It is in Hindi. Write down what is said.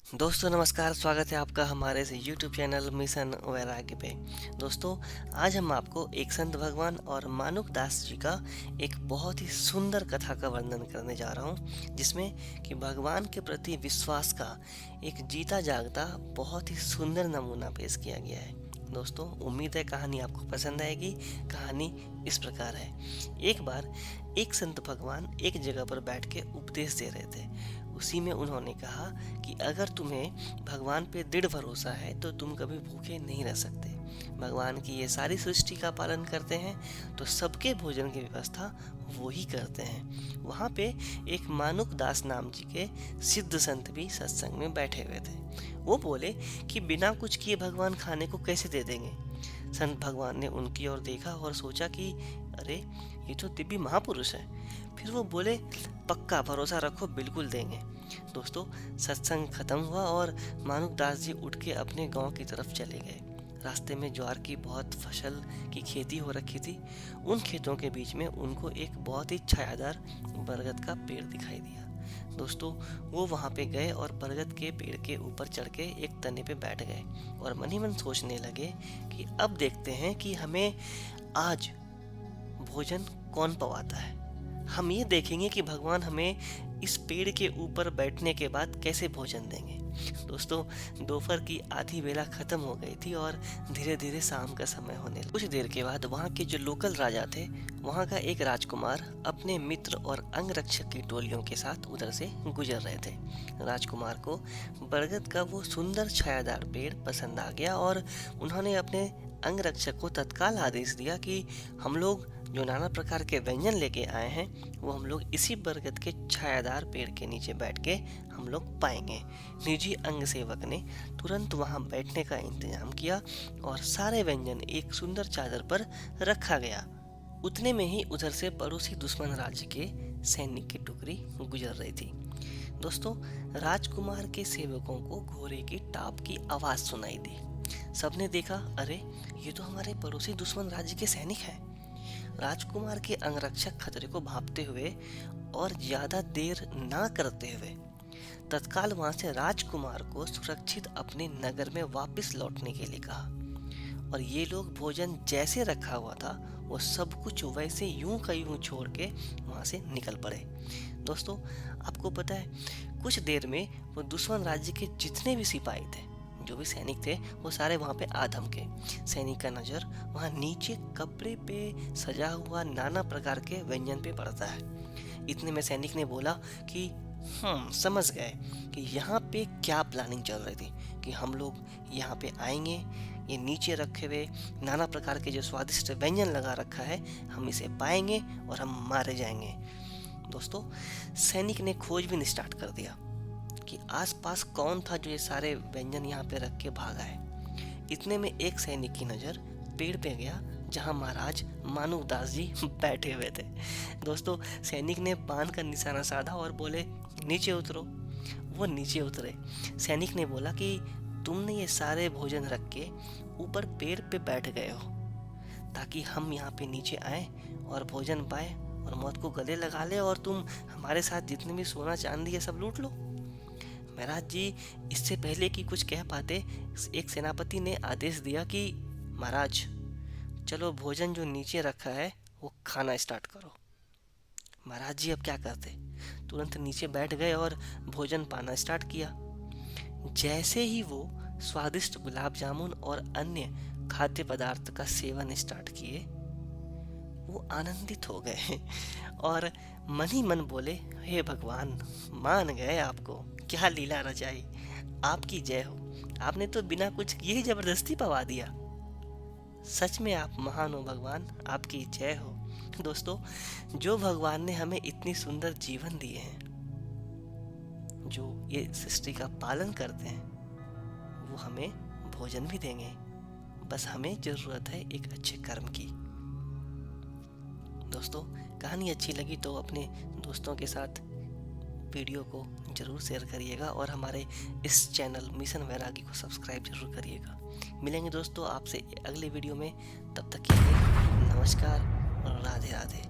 दोस्तों नमस्कार, स्वागत है आपका हमारे इस यूट्यूब चैनल मिशन वैराग्य पे। दोस्तों, आज हम आपको एक संत भगवान और मानुक दास जी का एक बहुत ही सुंदर कथा का वर्णन करने जा रहा हूँ, जिसमें कि भगवान के प्रति विश्वास का एक जीता जागता बहुत ही सुंदर नमूना पेश किया गया है। दोस्तों, उम्मीद है कहानी आपको पसंद आएगी। कहानी इस प्रकार है। एक बार एक संत भगवान एक जगह पर बैठ के उपदेश दे रहे थे। उसी में उन्होंने कहा कि अगर तुम्हें भगवान पे दृढ़ भरोसा है तो तुम कभी भूखे नहीं रह सकते। भगवान की ये सारी सृष्टि का पालन करते हैं तो सबके भोजन की व्यवस्था वो ही करते हैं। वहाँ पे एक मानुक दास नाम जी के सिद्ध संत भी सत्संग में बैठे हुए थे। वो बोले कि बिना कुछ किए भगवान खाने को कैसे दे देंगे। संत भगवान ने उनकी ओर देखा और सोचा कि अरे, ये तो दिव्य महापुरुष है। फिर वो बोले, पक्का भरोसा रखो, बिल्कुल देंगे। दोस्तों, सत्संग खत्म हुआ और मानुक दास जी उठ के अपने गांव की तरफ चले गए। रास्ते में ज्वार की बहुत फसल की खेती हो रखी थी। उन खेतों के बीच में उनको एक बहुत ही छायादार बरगद का पेड़ दिखाई दिया। दोस्तों, वो वहां पे गए और बरगद के पेड़ के ऊपर चढ़ के एक तने पे बैठ गए और मन ही मन सोचने लगे कि अब देखते हैं कि हमें आज भोजन कौन पवाता है। हम ये देखेंगे कि भगवान हमें इस पेड़ के ऊपर बैठने के बाद कैसे भोजन देंगे। दोस्तों, दोपहर की आधी बेला खत्म हो गई थी और धीरे धीरे शाम का समय होने लगा। कुछ देर के बाद वहाँ के जो लोकल राजा थे, वहाँ का एक राजकुमार अपने मित्र और अंगरक्षक की टोलियों के साथ उधर से गुजर रहे थे। राजकुमार को बरगद का वो सुंदर छायादार पेड़ पसंद आ गया और उन्होंने अपने अंगरक्षक को तत्काल आदेश दिया कि हम लोग जो नाना प्रकार के व्यंजन लेके आए हैं वो हम लोग इसी बरगद के छायादार पेड़ के नीचे बैठ के हम लोग पाएंगे। निजी अंग सेवक ने तुरंत वहां बैठने का इंतजाम किया और सारे व्यंजन एक सुंदर चादर पर रखा गया। उतने में ही उधर से पड़ोसी दुश्मन राज्य के सैनिक की टुकड़ी गुजर रही थी। दोस्तों, राजकुमार के सेवकों को घोड़े की टाप की आवाज सुनाई दी। सबने देखा, अरे, ये तो हमारे पड़ोसी दुश्मन राज्य के सैनिक हैं। राजकुमार के अंगरक्षक खतरे को भांपते हुए और ज्यादा देर ना करते हुए तत्काल वहां से राजकुमार को सुरक्षित अपने नगर में वापस लौटने के लिए कहा। और ये लोग भोजन जैसे रखा हुआ था वो सब कुछ वैसे यूं का यूं छोड़ के वहां से निकल पड़े। दोस्तों, आपको पता है, कुछ देर में वो दुश्मन राज्य के जितने भी सिपाही थे, जो भी सैनिक थे, वो सारे वहां पे आ धमके। सैनिक का नजर वहां नीचे कपड़े पे सजा हुआ नाना प्रकार के व्यंजन पे पड़ता है। इतने में सैनिक ने बोला कि समझ गए कि यहाँ पे क्या प्लानिंग चल रही थी कि हम लोग यहाँ पे आएंगे, ये नीचे रखे हुए नाना प्रकार के जो स्वादिष्ट व्यंजन लगा रखा है, हम इसे पाएंगे और हम मारे जाएंगे। दोस्तों, सैनिक ने खोजबीन स्टार्ट कर दिया कि आसपास कौन था जो ये सारे व्यंजन यहाँ पे रख के भागा है। इतने में एक सैनिक की नजर पेड़ पे गया जहाँ महाराज मानुक दास जी बैठे हुए थे। दोस्तों, सैनिक ने बाण का निशाना साधा और बोले, नीचे उतरो। वो नीचे उतरे। सैनिक ने बोला कि तुमने ये सारे भोजन रख के ऊपर पेड़ पे बैठ गए हो ताकि हम यहाँ पे नीचे आए और भोजन पाए और मौत को गले लगा ले और तुम हमारे साथ जितने भी सोना चांदी है सब लूट लो। महाराज जी, इससे पहले कि कुछ कह पाते, एक सेनापति ने आदेश दिया कि महाराज, चलो भोजन जो नीचे रखा है वो खाना स्टार्ट करो। महाराज जी अब क्या करते, तुरंत नीचे बैठ गए और भोजन पाना स्टार्ट किया। जैसे ही वो स्वादिष्ट गुलाब जामुन और अन्य खाद्य पदार्थ का सेवन स्टार्ट किए, वो आनंदित हो गए और मन ही मन बोले, हे भगवान, मान गए आपको, क्या लीला रचाई, आपकी जय हो। आपने तो बिना कुछ किए ही जबरदस्ती पवा दिया। सच में आप महान हो भगवान, आपकी जय हो। दोस्तों, जो भगवान ने हमें इतनी सुंदर जीवन दिए हैं, जो ये सृष्टि का पालन करते हैं, वो हमें भोजन भी देंगे। बस हमें जरूरत है एक अच्छे कर्म की। दोस्तों, कहानी अच्छी लगी तो अपने दोस्तों के साथ वीडियो को जरूर शेयर करिएगा और हमारे इस चैनल मिशन वैरागी को सब्सक्राइब जरूर करिएगा। मिलेंगे दोस्तों आपसे अगले वीडियो में, तब तक के लिए नमस्कार और राधे राधे।